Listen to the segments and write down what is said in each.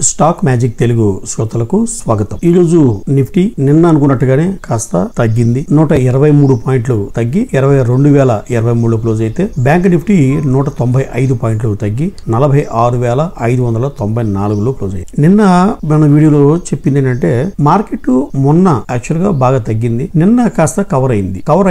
Stock magic Telugu శ్రోతలకు స్వాగతం. ఈ రోజు నిఫ్టీ నిన్న అనుకున్నట్టుగానే కాస్త తగ్గింది. 123 పాయింట్లు తగ్గి 22,023 క్లోజ్ అయితే బ్యాంక్ నిఫ్టీ 195 పాయింట్లు తగ్గి 46,594 క్లోజ్ అయింది. నిన్న మన వీడియోలో చెప్పింది ఏంటంటే మార్కెట్ మొన్న యాక్చువల్ గా బాగా తగ్గింది. నిన్న కాస్త కవర్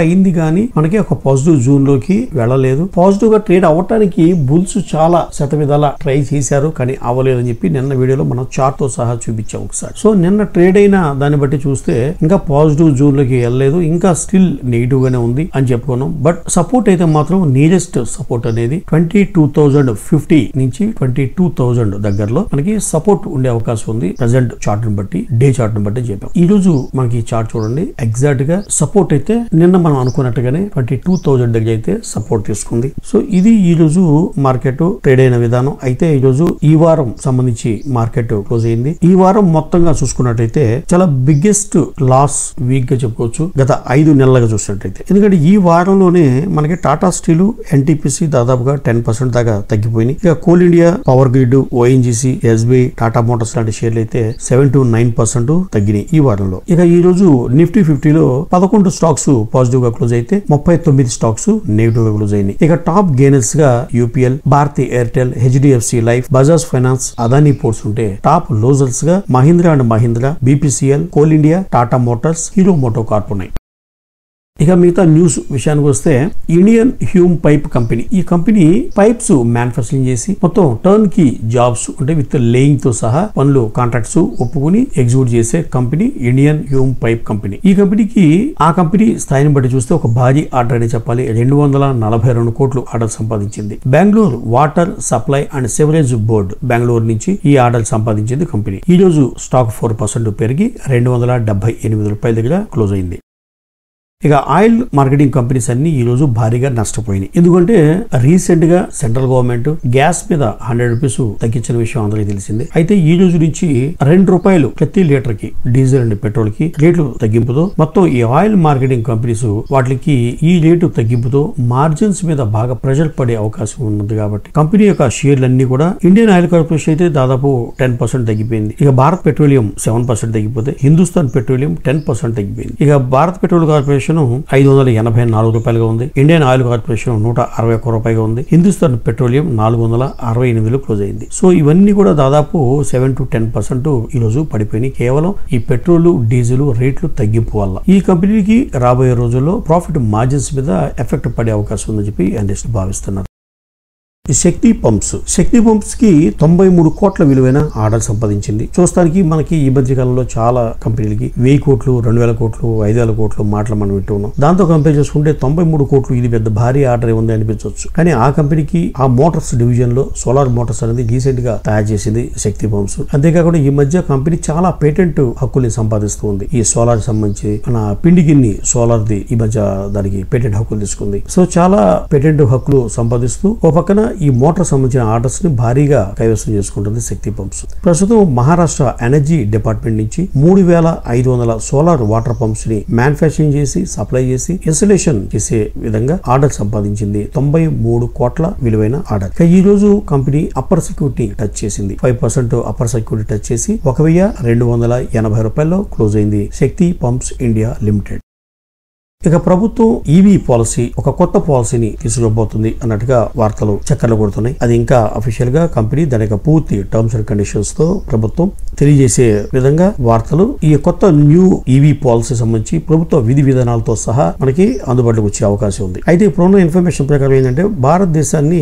అయింది కానీ మనకి ఒక పాజిటివ్ జోన్ లోకి వెళ్ళలేదు. పాజిటివ్ గా ట్రేడ్ అవ్వటానికి బుల్స్ చాలా శతవిధాల ట్రై చేశారు కానీ అవ్వలేదని చెప్పి నిన్న వీడియోలో మనం చార్ట్ తో సహా చూపించాం ఒకసారి. సో నిన్న ట్రేడ్ అయిన దాన్ని బట్టి చూస్తే ఇంకా పాజిటివ్ జోన్ లోకి వెళ్ళలేదు, ఇంకా స్టిల్ నెగిటివ్ గానే ఉంది అని చెప్పుకున్నాం. బట్ సపోర్ట్ అయితే మాత్రం నియరెస్ట్ సపోర్ట్ అనేది 22,050 నుంచి 22,000 దగ్గరలో మనకి సపోర్ట్ ఉండే అవకాశం ఉంది. ప్రెసెంట్ చార్ట్ ని బట్టి, డే చార్ట్ ని బట్టి చెప్పాం. ఈ రోజు మనకి చార్ట్ చూడండి, ఎగ్జాక్ట్ గా సపోర్ట్ అయితే నిన్న మనం అనుకున్నట్టుగానే 22,000 దగ్గర అయితే సపోర్ట్ తీసుకుంది. సో ఇది ఈ రోజు మార్కెట్ ట్రేడ్ అయిన విధానం. అయితే ఈ రోజు ఈ వారం సంబంధించి మార్కెట్ క్లోజ్ అయింది. ఈ వారం మొత్తంగా చూసుకున్నట్టయితే చాలా బిగ్గెస్ట్ లాస్ వీక్ గా చెప్పుకోవచ్చు గత 5 నెలలుగా చూసినట్టయితే. ఎందుకంటే ఈ వారంలోనే మనకి టాటా స్టీల్, ఎన్టీపీసీ దాదాపుగా 10% దాకా తగ్గిపోయినాయి. ఇక coal India, power grid, ONGC, SBI, Tata Motors లాంటి షేర్లు అయితే 7 to 9% తగ్గినాయి ఈ వారంలో. ఇక ఈ రోజు నిఫ్టీ 50లో 11 స్టాక్స్ పాజిటివ్ గా క్లోజ్ అయితే 39 స్టాక్స్ నెగిటివ్ గా క్లోజ్ అయినాయి. ఇక టాప్ గెయినర్స్ గా UPL, Bharti Airtel, HDFC Life, Bajaj Finance, Adani Ports ఉంటే టాప్ లూజర్స్ గా Mahindra and Mahindra, BPCL, Coal India, Tata Motors, Hero MotoCorp ఉన్నాయి. ఇక మిగతా న్యూస్ విషయానికి వస్తే ఇండియన్ హ్యూమ్ పైప్ కంపెనీ, ఈ కంపెనీ పైప్స్ మ్యానుఫ్యాక్చరింగ్ చేసి మొత్తం టర్న్ కి జాబ్స్ అంటే విత్ లేయింగ్ తో సహా పనులు కాంట్రాక్ట్స్ ఒప్పుకుని ఎగ్జిక్యూట్ చేసే company Indian Hume Pipe Company. ఈ కంపెనీకి ఆ కంపెనీ స్థాయిని బట్టి చూస్తే ఒక భారీ ఆర్డర్ అని చెప్పాలి. 242 కోట్లు ఆర్డర్ సంపాదించింది. Bengaluru water supply and sewerage board Bengaluru నుంచి ఈ ఆర్డర్ సంపాదించింది కంపెనీ. ఈ రోజు స్టాక్ 4% పెరిగి 278 రూపాయల దగ్గర క్లోజ్ అయింది. ఇక ఆయిల్ మార్కెటింగ్ కంపెనీస్ అన్ని ఈ రోజు భారీగా నష్టపోయినాయి. ఎందుకంటే రీసెంట్ గా సెంట్రల్ గవర్నమెంట్ గ్యాస్ మీద 100 రూపీస్ తగ్గించిన విషయం అందరికీ తెలిసిందే. అయితే ఈ రోజు నుంచి 2 రూపాయలు ప్రతి లీటర్ కి డీజిల్ అండ్ పెట్రోల్ కి రేట్లు తగ్గింపుతో మొత్తం ఈ ఆయిల్ మార్కెటింగ్ కంపెనీస్ వాటికి ఈ రేటు తగ్గింపుతో మార్జిన్స్ మీద బాగా ప్రెషర్ పడే అవకాశం ఉన్నది. కాబట్టి కంపెనీ యొక్క షేర్లన్నీ కూడా ఇండియన్ ఆయిల్ కార్పొరేషన్ అయితే దాదాపు 10% తగ్గిపోయింది. ఇక భారత్ పెట్రోలియం 7% తగ్గిపోతే హిందుస్థాన్ పెట్రోలియం 10% తగ్గిపోయింది. ఇక భారత్ పెట్రోల్ కార్పొరేషన్ 584 రూపాయలుగా ఉంది. ఇండియన్ ఆయిల్ కార్పొరేషన్ 161 రూపాయలుగా ఉంది. హిందుస్థాన్ పెట్రోలియం 468 క్లోజ్ అయింది. సో ఇవన్నీ కూడా దాదాపు 7 to 10% ఈ రోజు పడిపోయినాయి. కేవలం ఈ పెట్రోల్, డీజిల్ రేట్లు తగ్గింపు వల్ల ఈ కంపెనీకి రాబోయే రోజుల్లో ప్రాఫిట్ మార్జిన్స్ మీద ఎఫెక్ట్ పడే అవకాశం ఉందని చెప్పి అనలిస్టులు భావిస్తున్నారు. శక్తి పంప్స్ కి 93 కోట్ల విలువైన ఆర్డర్ సంపాదించింది. చూస్తానికి మనకి ఈ మధ్య కాలంలో చాలా కంపెనీలకి 1000 కోట్లు, 2000 కోట్లు, 5000 కోట్లు మాటలు మనం వింటున్నాం. దాంతో కంపేర్ చేసుకుంటే 93 కోట్లు ఇది పెద్ద భారీ ఆర్డర్ ఉంది అనిపించవచ్చు. కానీ ఆ కంపెనీకి ఆ మోటార్స్ డివిజన్ లో సోలార్ మోటార్స్ అనేది రీసెంట్ గా తయారు చేసింది శక్తి పంప్స్. అంతేకాకుండా ఈ మధ్య కంపెనీ చాలా పేటెంట్ హక్కుల్ని సంపాదిస్తూ ఉంది. ఈ సోలార్ సంబంధించి మన పిండి గిన్ని సోలార్ ది ఈ మధ్య దానికి పేటెంట్ హక్కులు తీసుకుంది. సో చాలా పేటెంట్ హక్కులు సంపాదిస్తూ ఓ పక్కన ఈ మోటార్ సంబంధించిన ఆర్డర్స్ ని భారీగా కైవసం చేసుకుంటుంది శక్తి పంప్స్. ప్రస్తుతం మహారాష్ట్ర ఎనర్జీ డిపార్ట్మెంట్ నుంచి 3,500 సోలార్ వాటర్ పంప్స్ ని మ్యానుఫ్యాక్చరింగ్ చేసి, సప్లై చేసి, ఇన్స్టలేషన్ చేసే విధంగా ఆర్డర్ సంపాదించింది. 93 కోట్ల విలువైన ఆర్డర్. ఈ రోజు కంపెనీ అప్పర్ సెక్యూరిటీ టచ్ చేసింది. 5% అప్పర్ సెక్యూరిటీ టచ్ చేసి 1,280 రూపాయల్లో క్లోజ్ అయింది శక్తి పంప్స్ ఇండియా లిమిటెడ్. ఇక ప్రభుత్వం ఈవీ పాలసీ, ఒక కొత్త పాలసీని తీసుకురాబోతుంది అన్నట్టుగా వార్తలు చక్కర్లు కొడుతున్నాయి. అది ఇంకా అఫీషియల్ గా కంపెనీ దాని యొక్క పూర్తి టర్మ్స్ అండ్ కండిషన్స్ తో ప్రభుత్వం తెలియజేసే విధంగా వార్తలు. ఈ కొత్త న్యూ ఈవీ పాలసీ సంబంధించి ప్రభుత్వ విధి విధానాలతో సహా మనకి అందుబాటులోకి వచ్చే అవకాశం ఉంది. అయితే ఇప్పుడున్న ఇన్ఫర్మేషన్ ప్రకారం ఏంటంటే భారతదేశాన్ని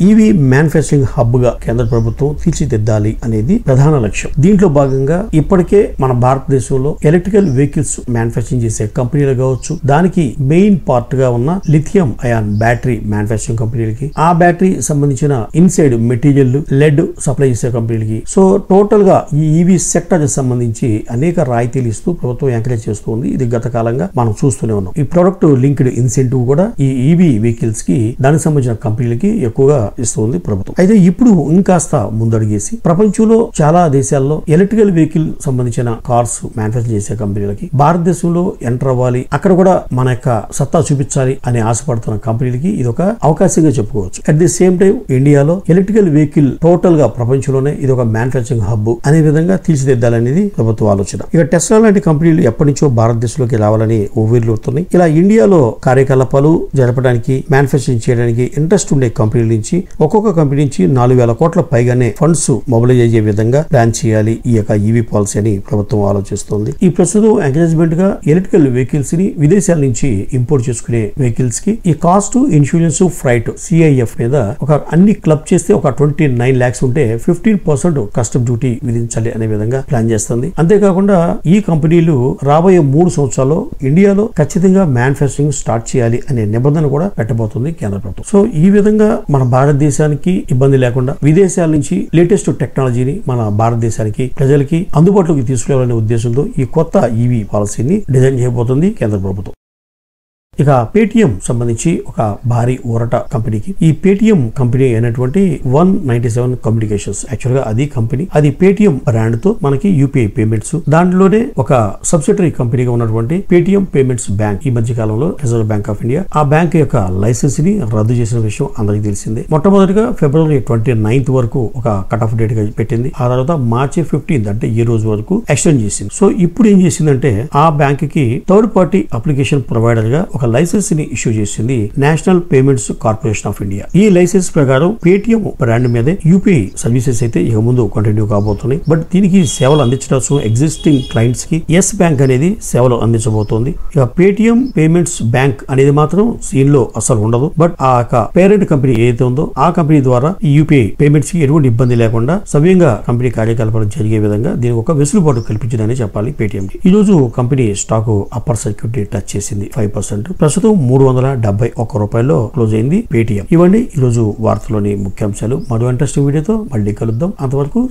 ఈవీ మ్యానుఫ్యాక్చరింగ్ హబ్ గా కేంద్ర ప్రభుత్వం తీర్చిదిద్దాలి అనేది ప్రధాన లక్ష్యం. దీంట్లో భాగంగా ఇప్పటికే మన భారతదేశంలో ఎలక్ట్రికల్ వెహికల్స్ మ్యానుఫ్యాక్చరింగ్ చేసే కంపెనీలు కావచ్చు, దానికి మెయిన్ పార్ట్ గా ఉన్న లిథియం అయాన్ బ్యాటరీ మ్యానుఫ్యాక్చరింగ్ కంపెనీలకి, ఆ బ్యాటరీ సంబంధించిన ఇన్సైడ్ మెటీరియల్ లెడ్ సప్లై చేసే కంపెనీలకి, సో టోటల్ గా ఈ ఈవీ సెక్టర్ సంబంధించి అనేక రాయితీలు ఇస్తూ ప్రభుత్వం ఎంకరేజ్ చేస్తుంది. ఇది గత కాలంగా మనం చూస్తూనే ఉన్నాం. ఈ ప్రొడక్ట్ లింక్డ్ ఇన్సెంటివ్ కూడా ఈ ఈవీ వెహికల్స్ కి దానికి సంబంధించిన కంపెనీలకి ఎక్కువగా ఇస్తుంది ప్రభుత్వం. అయితే ఇప్పుడు ఇంకాస్త ముందడుగేసి ప్రపంచంలో చాలా దేశాల్లో ఎలక్ట్రికల్ వెహికల్ సంబంధించిన కార్స్ మ్యానుఫ్యాక్చర్ చేసే కంపెనీలకి భారతదేశంలో ఎంటర్ అవ్వాలి, అక్కడ కూడా మన యొక్క సత్తా చూపించాలి అని ఆశపడుతున్న కంపెనీలకి ఇది ఒక అవకాశంగా చెప్పుకోవచ్చు. అట్ ది సేమ్ టైం ఇండియాలో ఎలక్ట్రికల్ వెహికల్ టోటల్ గా ప్రపంచంలోనే ఇది ఒక మ్యానుఫ్యాక్చరింగ్ హబ్ అనే విధంగా తీర్చిదిద్దాలనేది ప్రభుత్వ ఆలోచన. ఇక టెస్లా లాంటి కంపెనీలు ఎప్పటి నుంచో భారతదేశంలోకి రావాలని ఊవిర్లుతున్నాయి. ఇలా ఇండియాలో కార్యకలాపాలు జరపడానికి మ్యానుఫ్యాక్చరింగ్ చేయడానికి ఇంట్రెస్ట్ ఉండే కంపెనీల నుంచి ఒక్కొక్క కంపెనీ నుంచి 4,000 కోట్ల పైగానే ఫండ్స్ మొబిలైజ్ అయ్యే విధంగా ప్లాన్ చేయాలి ఈ యొక్క ఈవీ పాలసీ అని ప్రభుత్వం ఆలోచిస్తోంది. ఈ ప్రస్తుతం ఎంకరేజ్మెంట్ గా ఎలక్ట్రికల్ వెహికల్స్ ని విదేశాల నుంచి ఇంపోర్ట్ చేసుకునే వెహికల్స్ కి ఈ కాస్ట్, ఇన్సూరెన్స్, ఫ్రైట్ CIF మీద ఒక అన్ని క్లబ్ చేస్తే ఒక 29 lakhs ఉంటే 15% కస్టమ్ డ్యూటీ విధించాలి అనే విధంగా ప్లాన్ చేస్తుంది. అంతేకాకుండా ఈ కంపెనీలు రాబోయే 3 సంవత్సరాల్లో ఇండియాలో ఖచ్చితంగా మ్యానుఫ్యాక్చరింగ్ స్టార్ట్ చేయాలి అనే నిబంధన కూడా పెట్టబోతుంది కేంద్ర ప్రభుత్వం. సో ఈ విధంగా మన భారతదేశానికి ఇబ్బంది లేకుండా విదేశాల నుంచి లేటెస్ట్ టెక్నాలజీని మన భారతదేశానికి ప్రజలకి అందుబాటులోకి తీసుకురావాలనే ఉద్దేశంతో ఈ కొత్త ఈవీ పాలసీని డిజైన్ చేయబోతుంది కేంద్ర ప్రభుత్వం. ఇక పేటిఎం సంబంధించి ఒక భారీ ఊరట కంపెనీకి. ఈ పేటిఎం కంపెనీ అయినటువంటి 197 కమ్యూనికేషన్స్ యాక్చువల్ గా అది కంపెనీ, అది పేటిఎం బ్రాండ్ తో మనకి యూపీఐ పేమెంట్స్, దాంట్లోనే ఒక సబ్సిడరీ కంపెనీగా ఉన్నటువంటి పేటిఎం పేమెంట్స్ బ్యాంక్ ఈ మధ్య కాలంలో రిజర్వ్ బ్యాంక్ ఆఫ్ ఇండియా ఆ బ్యాంక్ యొక్క లైసెన్స్ ని రద్దు చేసిన విషయం అందరికీ తెలిసిందే. మొట్టమొదటిగా February 29th వరకు ఒక కట్ ఆఫ్ డేట్ గా పెట్టింది. ఆ తర్వాత March 15th అంటే ఈ రోజు వరకు ఎక్స్టెండ్ చేసింది. సో ఇప్పుడు ఏం చేసిందంటే ఆ బ్యాంక్ కి థర్డ్ పార్టీ అప్లికేషన్ ప్రొవైడర్ గా ఒక లైసెన్స్ ని ఇష్యూ చేసింది national payments corporation of India. ఈ లైసెన్స్ ప్రకారం పేటిఎం బ్రాండ్ మీదే యూపీఐ సర్వీసెస్ అయితే ఇక ముందు కంటిన్యూ కాబోతున్నాయి. బట్ దీనికి సేవలు అందించడం ఎగ్జిస్టింగ్ క్లయింట్స్ కి ఎస్ బ్యాంక్ అనేది సేవలు అందించబోతోంది. ఇక పేటిఎం పేమెంట్స్ బ్యాంక్ అనేది మాత్రం దీనిలో అసలు ఉండదు. బట్ ఆ పేరెంట్ కంపెనీ ఏదైతే ఉందో ఆ కంపెనీ ద్వారా ఈ యూపీఐ పేమెంట్స్ కి ఎటువంటి ఇబ్బంది లేకుండా సవ్యంగా కంపెనీ కార్యకలాపాలు జరిగే విధంగా దీనికి ఒక వెసులుబాటు కల్పించిందని చెప్పాలి పేటిఎం కి. ఈ రోజు company stock upper circuit touch చేసింది 5%. ప్రస్తుతం 371 రూపాయల్లో క్లోజ్ అయింది పేటిఎం. ఇవ్వండి ఈ రోజు వార్తలోని ముఖ్యాంశాలు. మరో ఇంట్రెస్టింగ్ వీడియోతో మళ్ళీ కలుద్దాం. అంతవరకు